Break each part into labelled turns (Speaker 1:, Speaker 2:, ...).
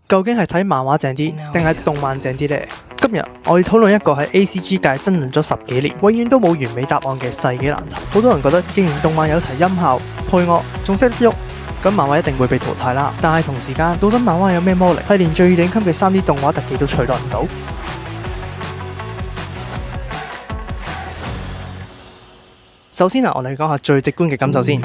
Speaker 1: 究竟係睇漫畫正啲，定係動漫正啲呢？今日我要討論一個喺 ACG 界爭論咗10幾年，永遠都冇完美答案嘅世紀難題。好多人覺得，既然動漫有齊音效、配樂，仲識得喐，咁漫畫一定會被淘汰啦。但係同時間，到底漫畫有咩魔力，係連最頂級嘅 3D 動畫特技都取代唔到？首先我哋講下最直觀嘅感受先。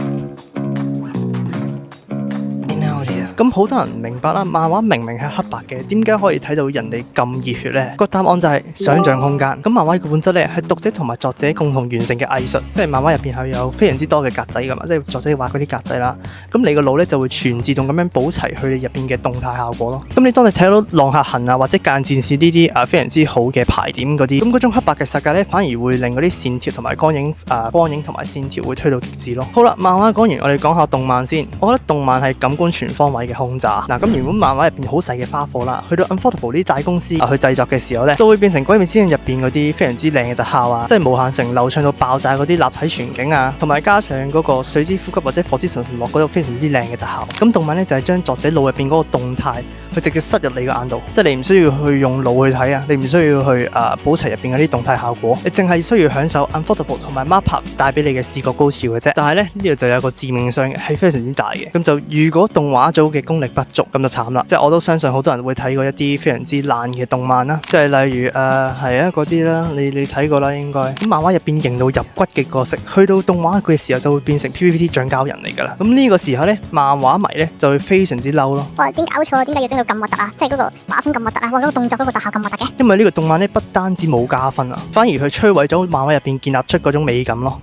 Speaker 1: 咁好多人唔明白啦，漫畫明明係黑白嘅，點解可以睇到人哋咁熱血呢？個答案就係想像空間。咁漫畫嘅本質咧係讀者同埋作者共同完成嘅藝術，即係漫畫入邊係有非常之多嘅格仔噶嘛，即係作者畫嗰啲格仔啦。咁你個腦咧就會全自動咁樣補齊佢哋入邊嘅動態效果咯。咁你當你睇到浪客行啊或者間戰士呢啲非常之好嘅牌點嗰啲，咁嗰種黑白嘅世界咧反而會令嗰啲線條同埋光影同埋線條會推到極致咯。好啦，漫畫講完，我哋講下動漫先。我覺得動漫係感官全方位嘅轟炸。嗱，咁原本漫畫入邊好細嘅花火啦，去到 Ufotable 呢啲大公司去製作嘅時候咧，就會變成《鬼滅之刃》入邊嗰啲非常之靚嘅特效啊，即係無限城流暢到爆炸嗰啲立體全景啊，同埋加上嗰個水之呼吸或者火之神神落嗰度非常之靚嘅特效。咁動漫咧就係將作者腦入邊嗰個動態去直接塞入你個眼度，即係你唔需要去用腦去睇啊，你唔需要去補齊入邊嗰啲動態效果，你淨係需要享受 Ufotable 同埋 MAPPA 帶俾你嘅視覺高潮嘅啫。但係咧呢度就有個致命傷係非常之大嘅，咁就如果動畫組嘅功力不足，咁就慘啦。即係我都相信好多人會睇過一啲非常之爛嘅動漫啦，即係例如嗰啲啦，你睇過啦應該。咁漫畫入邊型到入骨嘅角色，去到動畫嘅時候就會變成 PPT 橡膠人嚟㗎啦。咁呢個時候咧，漫畫迷咧就會非常之嬲咯。
Speaker 2: 哇！點搞錯？點解要整到咁核突啊？即係嗰個畫風咁核突啊！哇！嗰個動作嗰個特效咁核突嘅。
Speaker 1: 因為呢個動漫咧不單止冇加分啊，反而佢摧毀咗漫畫入邊建立出嗰種美感咯。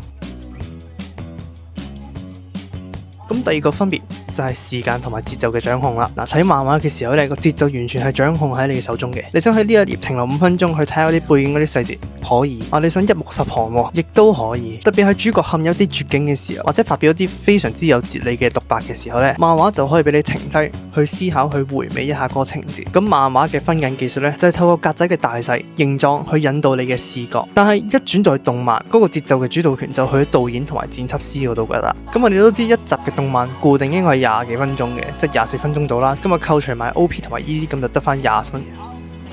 Speaker 1: 咁第二個分別就係時間同埋節奏嘅掌控啦。嗱，睇漫畫嘅時候咧，個節奏完全係掌控喺你嘅手中嘅。你想喺呢一頁停留5分鐘去睇下啲背景嗰啲細節，可以。你想一目十行，亦都可以。特別係主角陷入啲絕境嘅時候，或者發表一啲非常之有哲理嘅獨白嘅時候咧，漫畫就可以俾你停低去思考，去回味一下嗰個情節。咁漫畫嘅分鏡技術咧，就係透過格仔嘅大細、形狀去引導你嘅視覺。但係一轉到去動漫，嗰個節奏嘅主導權就去咗導演同埋剪輯師嗰度㗎啦。咁我哋都知一集嘅動漫固定應該係20幾分鐘嘅，即係24分鐘到啦。今日扣除埋 OP 同埋 ED， 咁就得翻20分。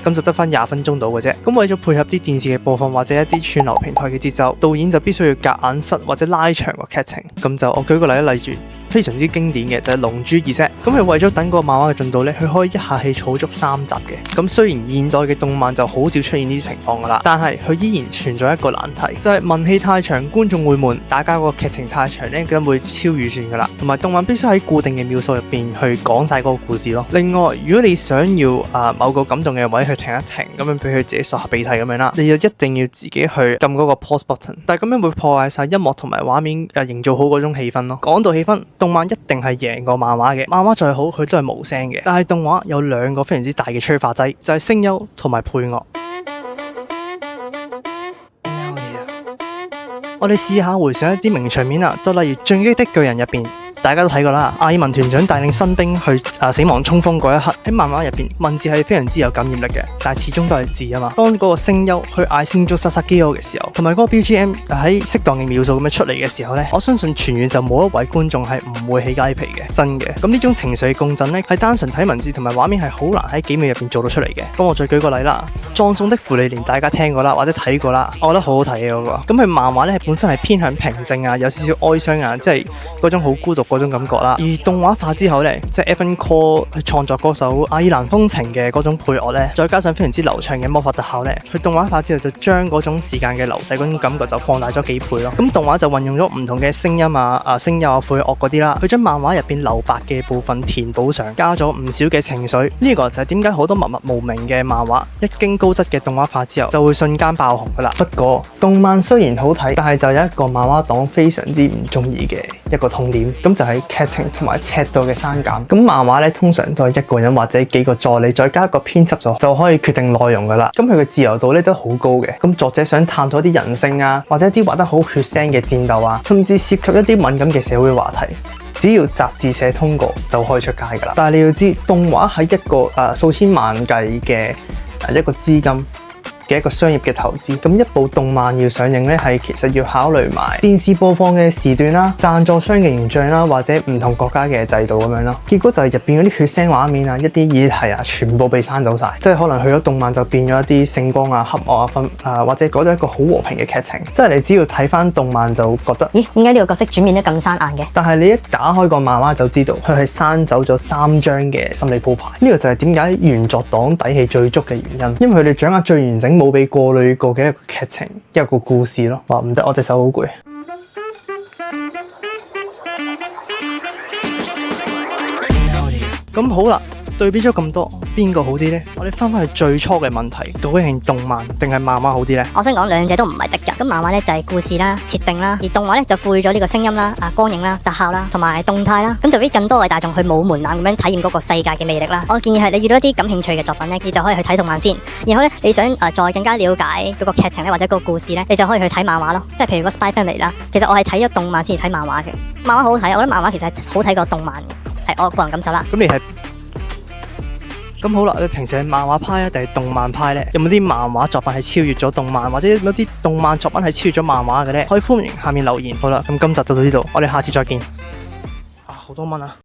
Speaker 1: 咁就得翻20分鐘到嘅啫。咁為咗配合啲電視嘅播放或者一啲串流平台嘅節奏，導演就必須要夾硬塞或者拉長個劇情。咁就我舉個例住非常之經典嘅就係《龍珠 Z》。咁佢為咗等個漫畫嘅進度咧，佢可以一下氣儲足3集嘅。咁雖然現代嘅動漫就好少出現呢啲情況噶啦，但係佢依然存在一個難題，就係文戲太長，觀眾會悶；打交個劇情太長咧，咁會超預算噶啦。同埋動漫必須喺固定嘅秒數入邊去講晒嗰個故事咯。另外，如果你想要某個感動嘅位去停一停，咁樣俾佢自己索下鼻涕咁樣啦，你就一定要自己去撳嗰個 pause button。但係咁樣會破壞晒音樂同埋畫面營造好嗰種氣氛咯。講到氣氛，動漫一定係贏過漫畫嘅。漫畫再好，佢都係無聲嘅。但係動畫有2個非常之大嘅催化劑，就係聲優同埋配樂。我哋試下回想一啲名場面啦，就例如《進擊的巨人》入邊。大家都睇過啦，阿爾文團長帶領新兵去死亡衝鋒嗰一刻，喺漫畫入邊文字係非常之有感染力嘅，但係始終都係字啊嘛。當嗰個聲優去嗌先做薩薩基歐嘅時候，同埋嗰個 BGM 喺適當嘅秒數咁樣出嚟嘅時候呢，我相信全院就冇一位觀眾係唔會起雞皮嘅，真嘅。咁呢種情緒共振呢，係單純睇文字同埋畫面係好難喺幾秒入邊做到出嚟嘅。咁我再舉個例啦，《葬送的芙莉蓮》大家聽過啦，或者睇過啦，我覺得好好睇嘅嗰個。咁佢漫畫呢，本身係偏向平靜啊，有少少哀傷啊，即係嗰種好孤獨嗰種感覺啦。而動畫化之後呢，即係 Evan Core 去創作嗰首《愛爾蘭風情》嘅嗰種配樂呢，再加上非常之流暢嘅魔法特效呢，佢動畫化之後就將嗰種時間嘅流逝嗰種感覺就放大咗幾倍咯。咁動畫就運用咗唔同嘅聲音聲優配樂嗰啲啦，佢將漫畫入邊留白嘅部分填補上，加咗唔少嘅情緒。呢個就係點解好多默默無名嘅漫畫一經高質嘅動畫化之後就會瞬間爆紅噶啦。不過動漫雖然好睇，但係就有一個漫畫黨非常之唔中意嘅一個痛點，咁就係劇情同埋尺度嘅刪減。咁漫畫咧通常都係一個人或者幾個助理再加一個編輯就可以決定內容噶啦。咁佢嘅自由度咧都好高嘅。咁作者想探討啲人性啊，或者一啲畫得好血腥嘅戰鬥啊，甚至涉及一啲敏感嘅社會話題，只要雜誌社通過就可以出街噶啦。但係你要知，動畫喺一個數千萬計嘅一個資金嘅一個商業嘅投資。咁一部動漫要上映咧，係其實要考慮埋電視播放嘅時段啦、贊助商嘅形象啦，或者唔同國家嘅制度咁樣咯。結果就係入邊嗰啲血腥畫面啊、一啲議題啊，全部被刪走晒。即係可能去咗動漫就變咗一啲聖光啊、黑幕啊或者講咗一個好和平嘅劇情。即係你只要睇翻動漫就覺得，
Speaker 3: 咦？點解呢個角色轉變得咁生硬嘅？
Speaker 1: 但係你一打開個漫畫就知道，佢係刪走咗3章嘅心理鋪排。呢個就係點解原作黨底氣最足嘅原因，因為佢哋掌握最完整、冇被過濾過嘅一個劇情、一個故事咯。哇，唔得，我隻手好攰。咁好啦，對比咗咁多，邊個好啲呢？我哋翻返去最初嘅問題，究竟係動漫定係漫畫好啲呢？
Speaker 3: 我想講兩者都唔係敵人。咁漫畫咧就係故事啦、設定啦，而動畫咧就賦予咗呢個聲音啦、光影啦、特效啦同埋動態啦，咁就俾更多嘅大眾去冇門檻咁樣體驗嗰個世界嘅魅力啦。我建議係你遇到一啲感興趣嘅作品咧，你就可以去睇動漫先，然後咧你想再更加了解嗰個劇情咧或者嗰個故事咧，你就可以去睇漫畫咯。即係譬如個 Spy Family 啦，其實我係睇咗動漫先至睇漫畫嘅。漫畫好好睇，我覺得漫畫其實係好睇過動漫嘅，係我個人感受啦。
Speaker 1: 咁你係？咁好啦，你平時係漫畫派啊，定係動漫派呢？有冇啲漫畫作品係超越咗動漫，或者有啲動漫作品係超越咗漫畫嘅呢？可以歡迎下面留言。好啦，咁今集就到呢度，我哋下次再見。好多蚊啊！